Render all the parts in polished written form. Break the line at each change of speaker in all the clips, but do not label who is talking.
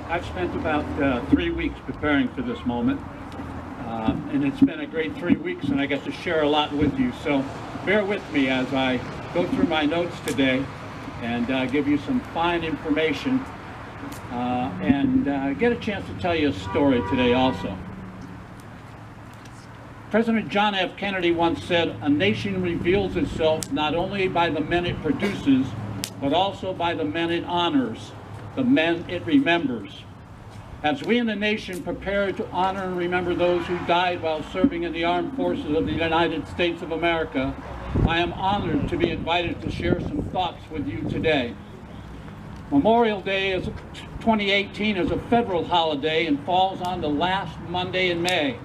I've spent about 3 weeks preparing for this moment, and it's been a great 3 weeks, and I get to share a lot with you. So bear with me as I go through my notes today and give you some fine information and get a chance to tell you a story today also. President John F. Kennedy once said, "A nation reveals itself not only by the men it produces, but also by the men it honors, the men it remembers." As we in the nation prepare to honor and remember those who died while serving in the armed forces of the United States of America, I am honored to be invited to share some thoughts with you today. Memorial Day 2018 is a federal holiday and falls on the last Monday in May.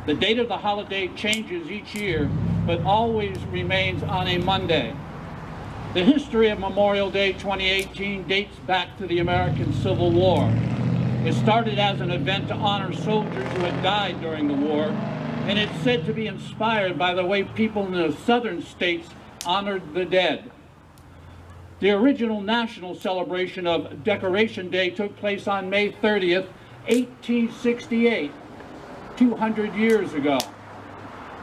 The date of the holiday changes each year, but always remains on a Monday. The history of Memorial Day 2018 dates back to the American Civil War. It started as an event to honor soldiers who had died during the war, and it's said to be inspired by the way people in the southern states honored the dead. The original national celebration of Decoration Day took place on May 30th, 1868. 200 years ago.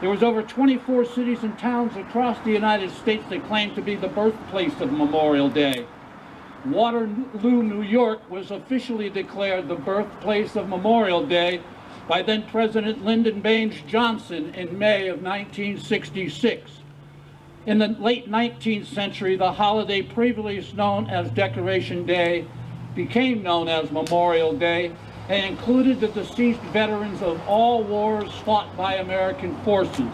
There was over 24 cities and towns across the United States that claimed to be the birthplace of Memorial Day. Waterloo, New York was officially declared the birthplace of Memorial Day by then President Lyndon Baines Johnson in May of 1966. In the late 19th century, the holiday previously known as Decoration Day became known as Memorial Day, and included the deceased veterans of all wars fought by American forces.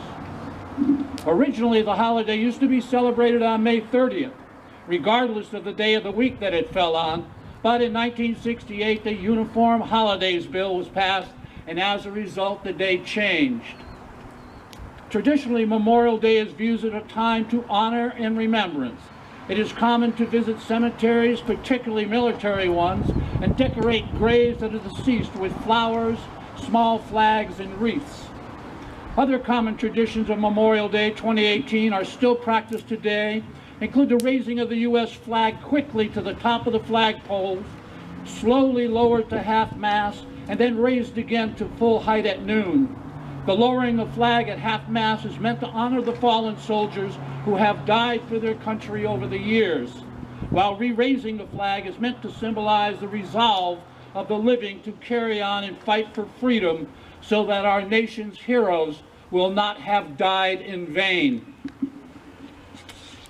Originally, the holiday used to be celebrated on May 30th, regardless of the day of the week that it fell on, but in 1968, the Uniform Holidays Bill was passed, and as a result, the day changed. Traditionally, Memorial Day is viewed as a time to honor and remembrance. It is common to visit cemeteries, particularly military ones, and decorate graves of the deceased with flowers, small flags, and wreaths. Other common traditions of Memorial Day 2018 are still practiced today, include the raising of the U.S. flag quickly to the top of the flagpoles, slowly lowered to half-mast, and then raised again to full height at noon. The lowering of the flag at half-mast is meant to honor the fallen soldiers who have died for their country over the years, while re-raising the flag is meant to symbolize the resolve of the living to carry on and fight for freedom so that our nation's heroes will not have died in vain.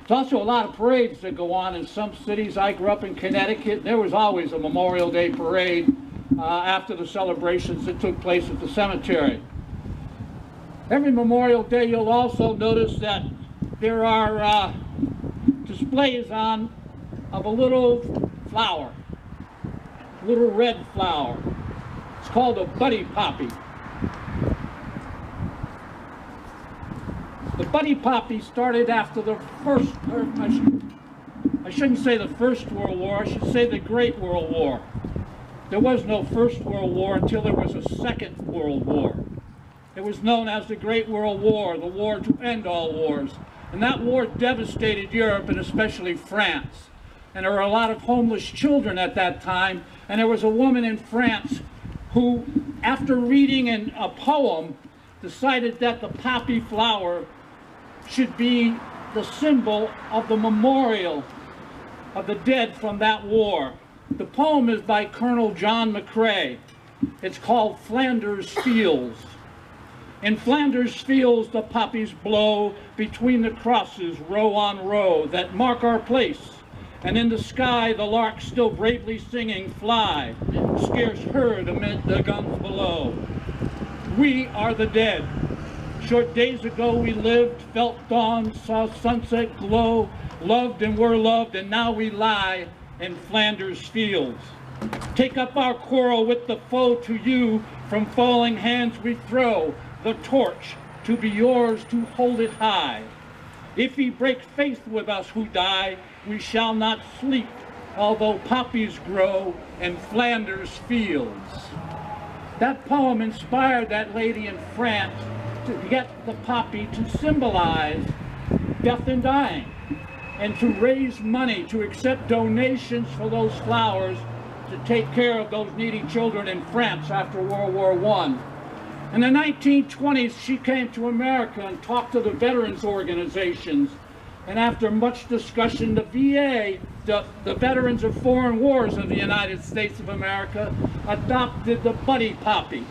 There's also a lot of parades that go on in some cities. I grew up in Connecticut. There was always a Memorial Day parade after the celebrations that took place at the cemetery. Every Memorial Day, you'll also notice that there are displays on of a little flower, little red flower. It's called a buddy poppy. The buddy poppy started after the first, I shouldn't say the First World War, I should say the Great World War. There was no First World War until there was a Second World War. It was known as the Great World War, the war to end all wars. And that war devastated Europe and especially France. And there were a lot of homeless children at that time. And there was a woman in France who, after reading a poem, decided that the poppy flower should be the symbol of the memorial of the dead from that war. The poem is by Colonel John McCrae. It's called Flanders Fields. In Flanders Fields the poppies blow between the crosses row on row that mark our place, and in the sky the larks still bravely singing fly, scarce heard amid the guns below. We are the dead. Short days ago we lived, felt dawn, saw sunset glow, loved and were loved, and now we lie in Flanders Fields. Take up our quarrel with the foe, to you from falling hands we throw the torch, to be yours to hold it high. If ye break faith with us who die, we shall not sleep, although poppies grow in Flanders Fields. That poem inspired that lady in France to get the poppy to symbolize death and dying, and to raise money to accept donations for those flowers to take care of those needy children in France after World War I. In the 1920s, she came to America and talked to the veterans organizations. And after much discussion, the VA, the Veterans of Foreign Wars of the United States of America, adopted the buddy poppy.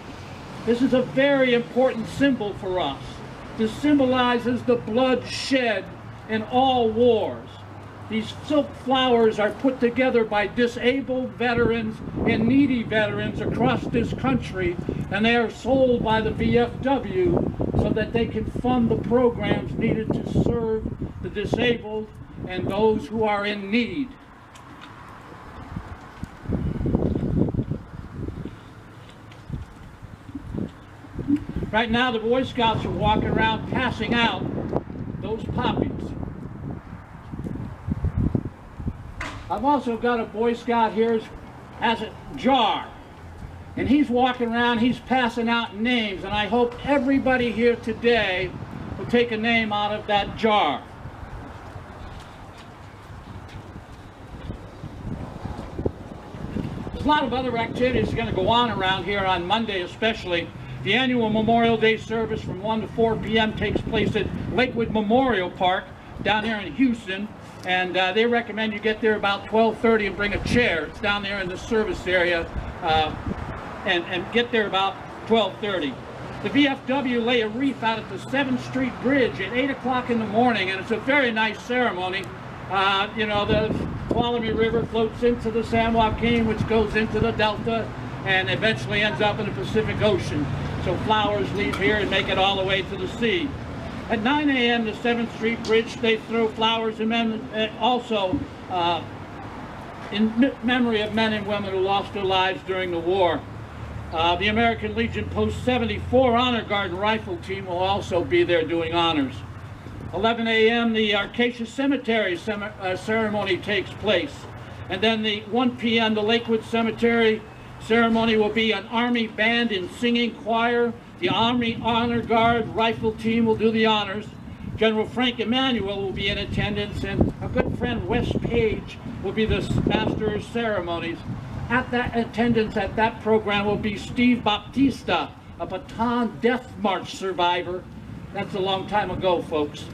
This is a very important symbol for us. This symbolizes the blood shed in all wars. These silk flowers are put together by disabled veterans and needy veterans across this country, and they are sold by the VFW so that they can fund the programs needed to serve the disabled and those who are in need. Right now, the Boy Scouts are walking around passing out those poppies. I've also got a Boy Scout here who has a jar, and he's walking around, he's passing out names, and I hope everybody here today will take a name out of that jar. There's a lot of other activities going to go on around here on Monday especially. The annual Memorial Day service from 1 to 4 p.m. takes place at Lakewood Memorial Park down here in Houston, and they recommend you get there about 12:30 and bring a chair. It's down there in the service area, and get there about 12:30. The VFW lay a wreath out at the 7th Street Bridge at 8 o'clock in the morning, and it's a very nice ceremony. You know, the Tuolumne River floats into the San Joaquin, which goes into the Delta, and eventually ends up in the Pacific Ocean. So flowers leave here and make it all the way to the sea. At 9 a.m., the 7th Street Bridge, they throw flowers and also in memory of men and women who lost their lives during the war. The American Legion Post 74 Honor Guard Rifle Team will also be there doing honors. 11 a.m., the Acacia Cemetery ceremony takes place. And then the 1 p.m., the Lakewood Cemetery ceremony will be an Army band and singing choir. The Army Honor Guard Rifle Team will do the honors. General Frank Emanuel will be in attendance, and a good friend, Wes Page, will be the Master of Ceremonies. At that attendance at that program will be Steve Baptista, a Bataan Death March survivor. That's a long time ago, folks.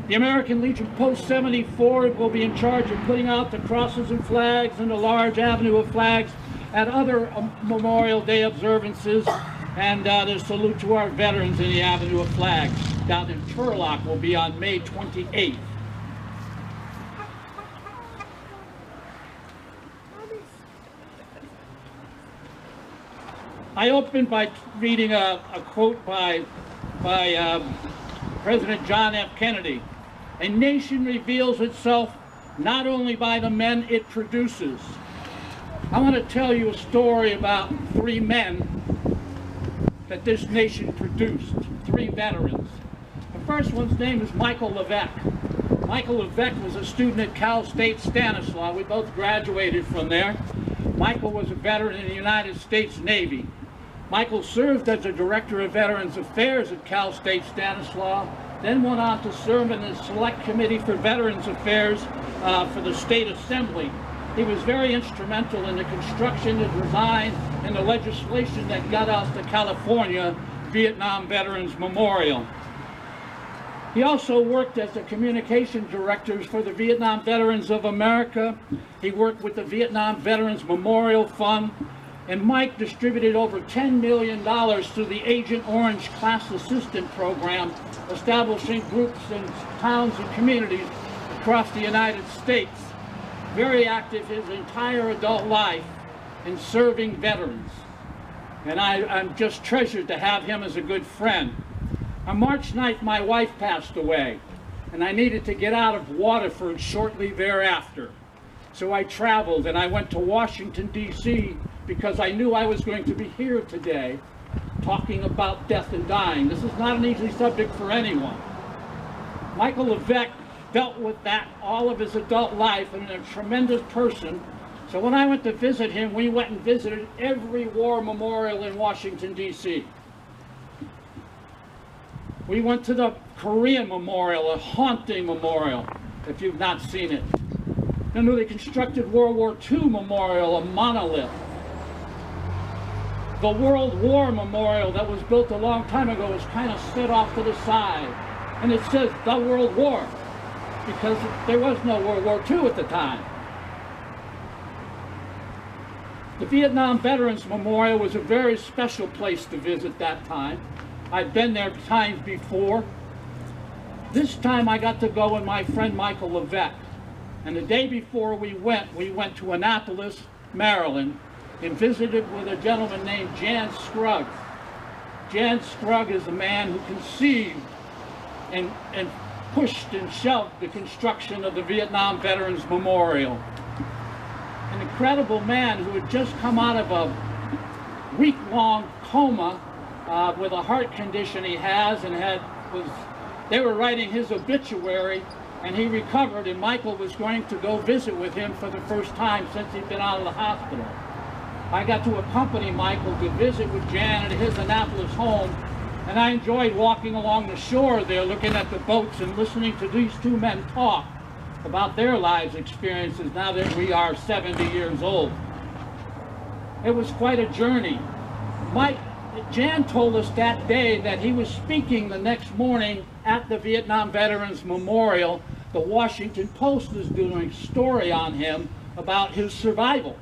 The American Legion Post 74 will be in charge of putting out the crosses and flags and the large avenue of flags at other Memorial Day observances, and the salute to our veterans in the avenue of flags down in Turlock will be on May 28th. I opened by reading a quote by President John F. Kennedy. A nation reveals itself not only by the men it produces. I want to tell you a story about 3 men that this nation produced, 3 veterans. The first one's name is Michael Levesque. Michael Levesque was a student at Cal State Stanislaus. We both graduated from there. Michael was a veteran in the United States Navy. Michael served as the Director of Veterans Affairs at Cal State Stanislaus, then went on to serve in the Select Committee for Veterans Affairs for the State Assembly. He was very instrumental in the construction, the design, and the legislation that got us the California Vietnam Veterans Memorial. He also worked as the communication director for the Vietnam Veterans of America. He worked with the Vietnam Veterans Memorial Fund, and Mike distributed over $10 million through the Agent Orange Class Assistant Program, establishing groups in towns and communities across the United States. Very active his entire adult life in serving veterans. And I'm just treasured to have him as a good friend. On March 9th, my wife passed away, and I needed to get out of Waterford shortly thereafter. So I traveled and I went to Washington, D.C., because I knew I was going to be here today talking about death and dying. This is not an easy subject for anyone. Michael Levesque dealt with that all of his adult life and a tremendous person. So when I went to visit him, we went and visited every war memorial in Washington, D.C. We went to the Korean Memorial, a haunting memorial, if you've not seen it. The newly constructed World War II memorial, a monolith. The World War memorial that was built a long time ago was kind of set off to the side. And it says the World War, because there was no World War II at the time. The Vietnam Veterans Memorial was a very special place to visit that time. I'd been there times before. This time I got to go with my friend Michael Levesque. And the day before we went to Annapolis, Maryland, and visited with a gentleman named Jan Scruggs. Jan Scruggs is the man who conceived and pushed and shoved the construction of the Vietnam Veterans Memorial. An incredible man who had just come out of a week-long coma with a heart condition he has, and they were writing his obituary, and he recovered, and Michael was going to go visit with him for the first time since he'd been out of the hospital. I got to accompany Michael to visit with Jan at his Annapolis home, and I enjoyed walking along the shore there, looking at the boats and listening to these two men talk about their lives experiences now that we are 70 years old. It was quite a journey. Jan told us that day that he was speaking the next morning at the Vietnam Veterans Memorial. The Washington Post was doing a story on him about his survival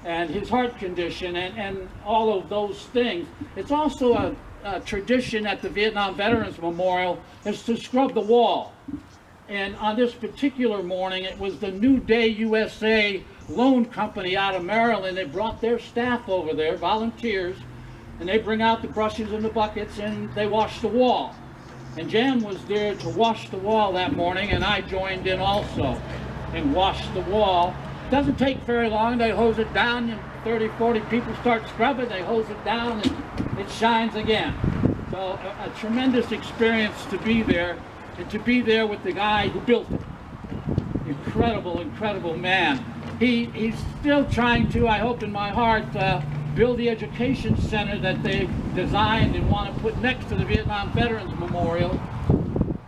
and his heart condition and all of those things. It's also a tradition at the Vietnam Veterans Memorial is to scrub the wall. And on this particular morning, it was the New Day USA loan company out of Maryland. They brought their staff over there, volunteers, and they bring out the brushes and the buckets and they wash the wall. And Jan was there to wash the wall that morning, and I joined in also and washed the wall. Doesn't take very long. They hose it down, and 30, 40 people start scrubbing, they hose it down, and it shines again. So a tremendous experience to be there, and to be there with the guy who built it. Incredible, incredible man. He's still trying to, I hope in my heart, build the education center that they designed and want to put next to the Vietnam Veterans Memorial.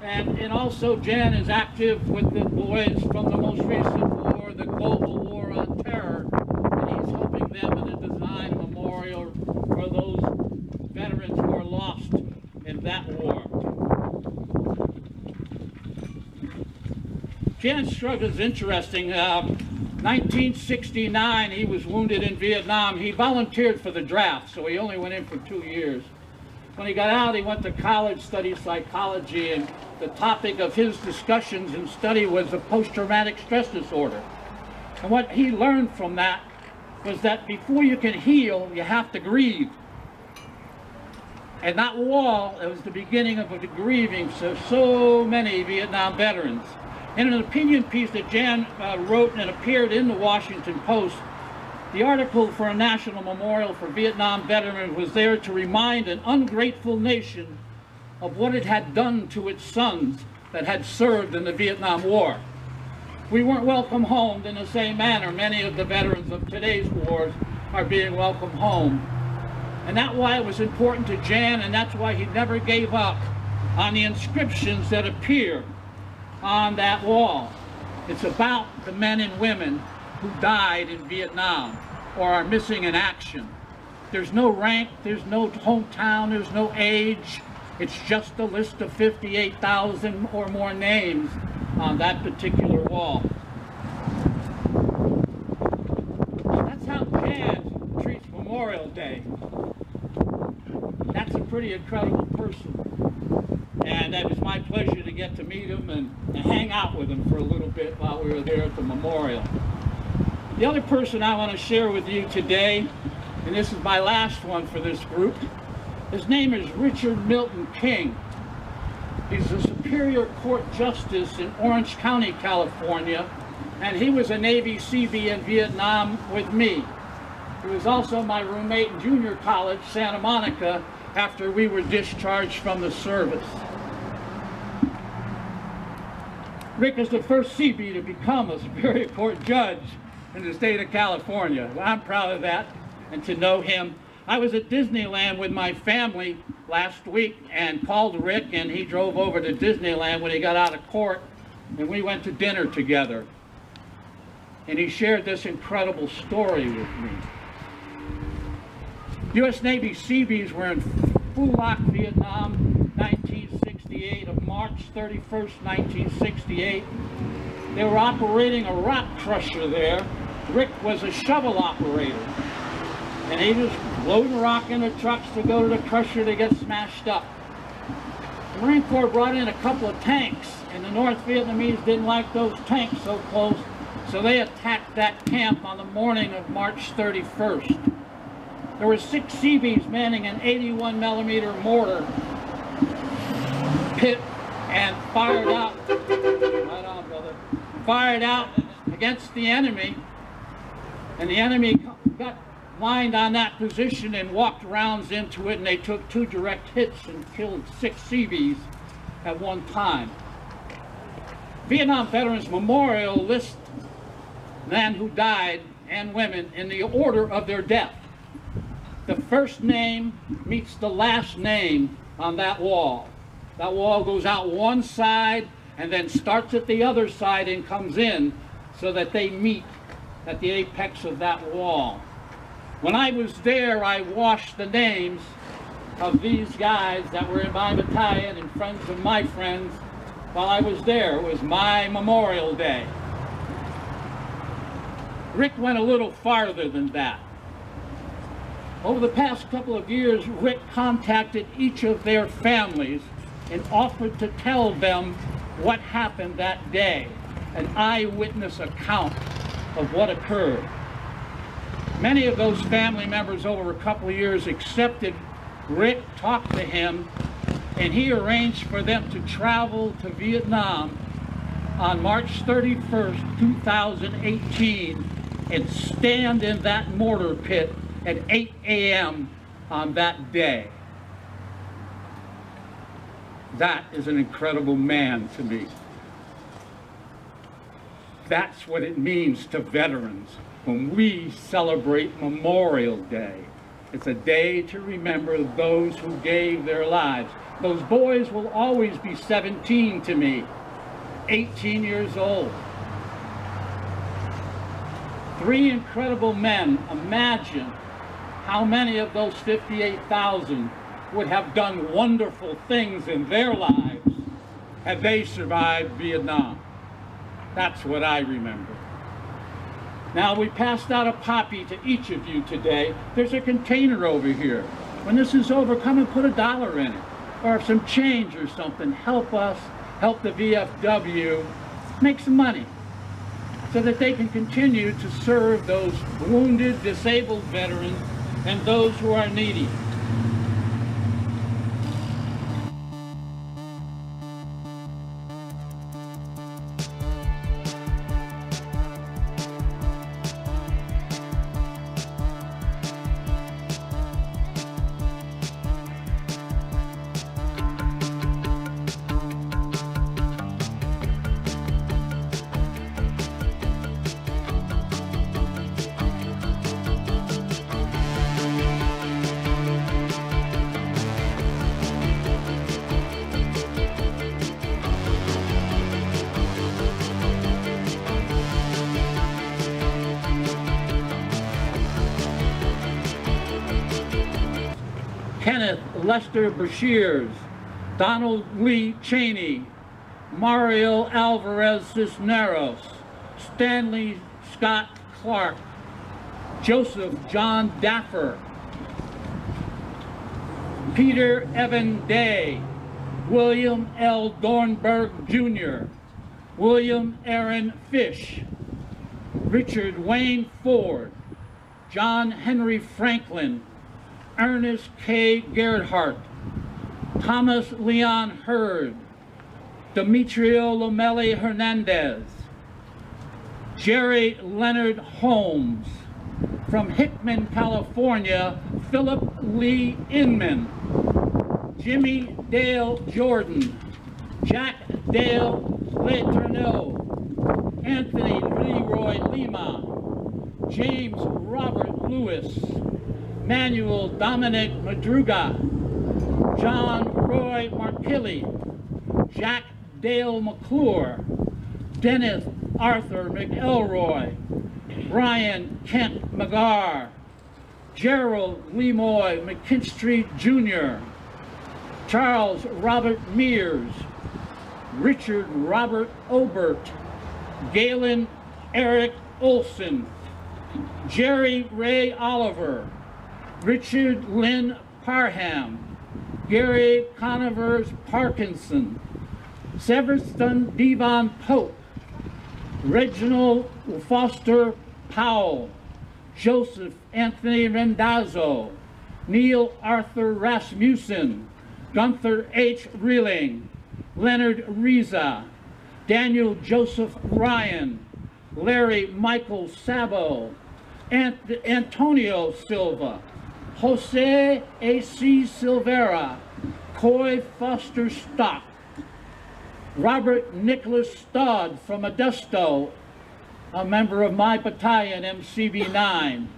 And also Jan is active with the boys from the most recent war, the global war on terror, and he's helping them in the design of a memorial for those veterans who are lost in that war. Jan Scruggs is interesting. 1969, he was wounded in Vietnam. He volunteered for the draft, so he only went in for 2 years. When he got out, he went to college, studied psychology, and the topic of his discussions and study was the post-traumatic stress disorder. And what he learned from that was that before you can heal, you have to grieve. And that wall, it was the beginning of the grieving for so many Vietnam veterans. In an opinion piece that Jan wrote and appeared in the Washington Post, the article for a national memorial for Vietnam veterans was there to remind an ungrateful nation of what it had done to its sons that had served in the Vietnam War. We weren't welcome home in the same manner many of the veterans of today's wars are being welcomed home. And that's why it was important to Jan, and that's why he never gave up on the inscriptions that appear on that wall. It's about the men and women who died in Vietnam or are missing in action. There's no rank, there's no hometown, there's no age. It's just a list of 58,000 or more names on that particular wall. That's how Jan treats Memorial Day. That's a pretty incredible person. And it was my pleasure to get to meet him and hang out with him for a little bit while we were there at the memorial. The other person I want to share with you today, and this is my last one for this group, his name is Richard Milton King. He's a Superior Court Justice in Orange County, California, and he was a Navy Seabee in Vietnam with me. He was also my roommate in junior college, Santa Monica, after we were discharged from the service. Rick is the first Seabee to become a Superior Court judge in the state of California. I'm proud of that, and to know him. I was at Disneyland with my family last week and called Rick, and he drove over to Disneyland when he got out of court, and we went to dinner together. and he shared this incredible story with me. U.S. Navy Seabees were in Phu Loc, Vietnam, 1968, of March 31st, 1968. They were operating a rock crusher there. Rick was a shovel operator, and he was loading rock into trucks to go to the crusher to get smashed up. The Marine Corps brought in a couple of tanks, and the North Vietnamese didn't like those tanks so close, so they attacked that camp on the morning of March 31st. There were 6 Seabees manning an 81 millimeter mortar pit and fired out, right on, brother, fired out against the enemy, and the enemy got lined on that position and walked rounds into it, and they took 2 direct hits and killed 6 Seabees at one time. Vietnam Veterans Memorial lists men who died and women in the order of their death. The first name meets the last name on that wall. That wall goes out one side and then starts at the other side and comes in so that they meet at the apex of that wall. When I was there, I washed the names of these guys that were in my battalion and friends of my friends while I was there. It was my Memorial Day. Rick went a little farther than that. Over the past couple of years, Rick contacted each of their families and offered to tell them what happened that day, an eyewitness account of what occurred. Many of those family members over a couple of years accepted Rick, talked to him, and he arranged for them to travel to Vietnam on March 31st, 2018, and stand in that mortar pit at 8 a.m. on that day. That is an incredible man to me. That's what it means to veterans when we celebrate Memorial Day. It's a day to remember those who gave their lives. Those boys will always be 17 to me, 18 years old. 3 incredible men. Imagine how many of those 58,000 would have done wonderful things in their lives had they survived Vietnam. That's what I remember. Now, we passed out a poppy to each of you today. There's a container over here. When this is over, come and put $1 in it, or some change or something. Help us, help the VFW make some money so that they can continue to serve those wounded, disabled veterans and those who are needy. Kenneth Lester Bashirs, Donald Lee Cheney, Mario Alvarez Cisneros, Stanley Scott Clark, Joseph John Daffer, Peter Evan Day, William L. Dornberg Jr., William Aaron Fish, Richard Wayne Ford, John Henry Franklin, Ernest K. Gerhardt, Thomas Leon Hurd, Demetrio Lomeli Hernandez, Jerry Leonard Holmes, from Hickman, California, Philip Lee Inman, Jimmy Dale Jordan, Jack Dale Letourneau, Anthony Leroy Lima, James Robert Lewis, Manuel Dominic Madruga, John Roy Markilli, Jack Dale McClure, Dennis Arthur McElroy, Brian Kent McGarr, Gerald Lemoy McKinstry Jr., Charles Robert Mears, Richard Robert Obert, Galen Eric Olson, Jerry Ray Oliver, Richard Lynn Parham, Gary Conivers Parkinson, Severston Devon Pope, Reginald Foster Powell, Joseph Anthony Rendazzo, Neil Arthur Rasmussen, Gunther H. Reeling, Leonard Riza, Daniel Joseph Ryan, Larry Michael Sabo, Antonio Silva, Jose A.C. Silvera, Coy Foster Stock, Robert Nicholas Stodd from Modesto, a member of my battalion, MCB 9,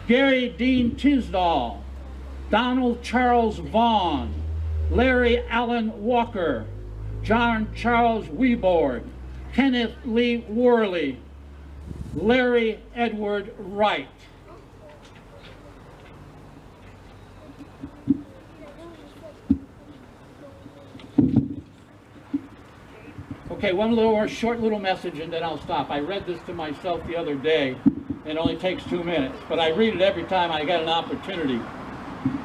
Gary Dean Tisdall, Donald Charles Vaughn, Larry Allen Walker, John Charles Weborg, Kenneth Lee Worley, Larry Edward Wright. Okay, one little short little message and then I'll stop. I read this to myself the other day. It only takes 2 minutes, but I read it every time I get an opportunity.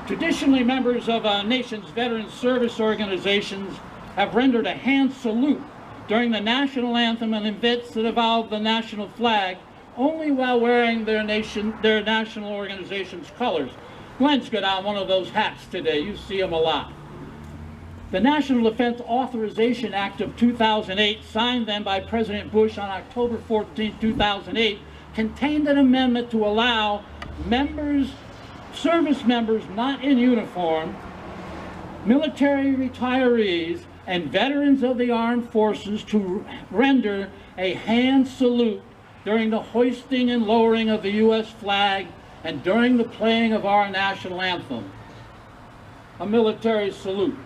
Traditionally, members of a nation's veteran service organizations have rendered a hand salute during the national anthem and events that involve the national flag only while wearing their national organization's colors. Glenn's got on one of those hats today. You see them a lot. The National Defense Authorization Act of 2008, signed then by President Bush on October 14, 2008, contained an amendment to allow service members not in uniform, military retirees, and veterans of the armed forces to render a hand salute during the hoisting and lowering of the U.S. flag and during the playing of our national anthem. A military salute.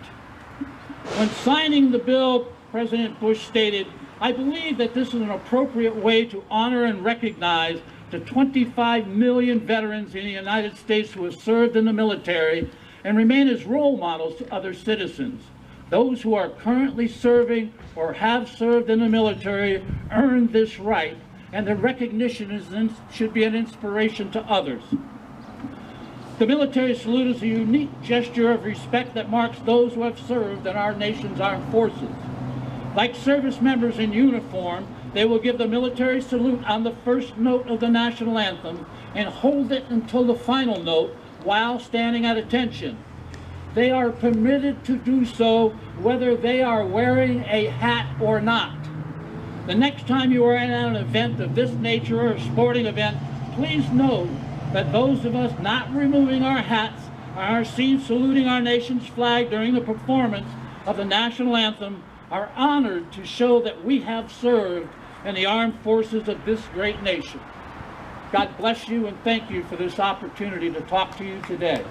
When signing the bill, President Bush stated, "I believe that this is an appropriate way to honor and recognize the 25 million veterans in the United States who have served in the military and remain as role models to other citizens. Those who are currently serving or have served in the military earn this right, and the recognition should be an inspiration to others." The military salute is a unique gesture of respect that marks those who have served in our nation's armed forces. Like service members in uniform, they will give the military salute on the first note of the national anthem and hold it until the final note while standing at attention. They are permitted to do so whether they are wearing a hat or not. The next time you are at an event of this nature or a sporting event, please note that those of us not removing our hats are seen saluting our nation's flag during the performance of the national anthem are honored to show that we have served in the armed forces of this great nation. God bless you and thank you for this opportunity to talk to you today.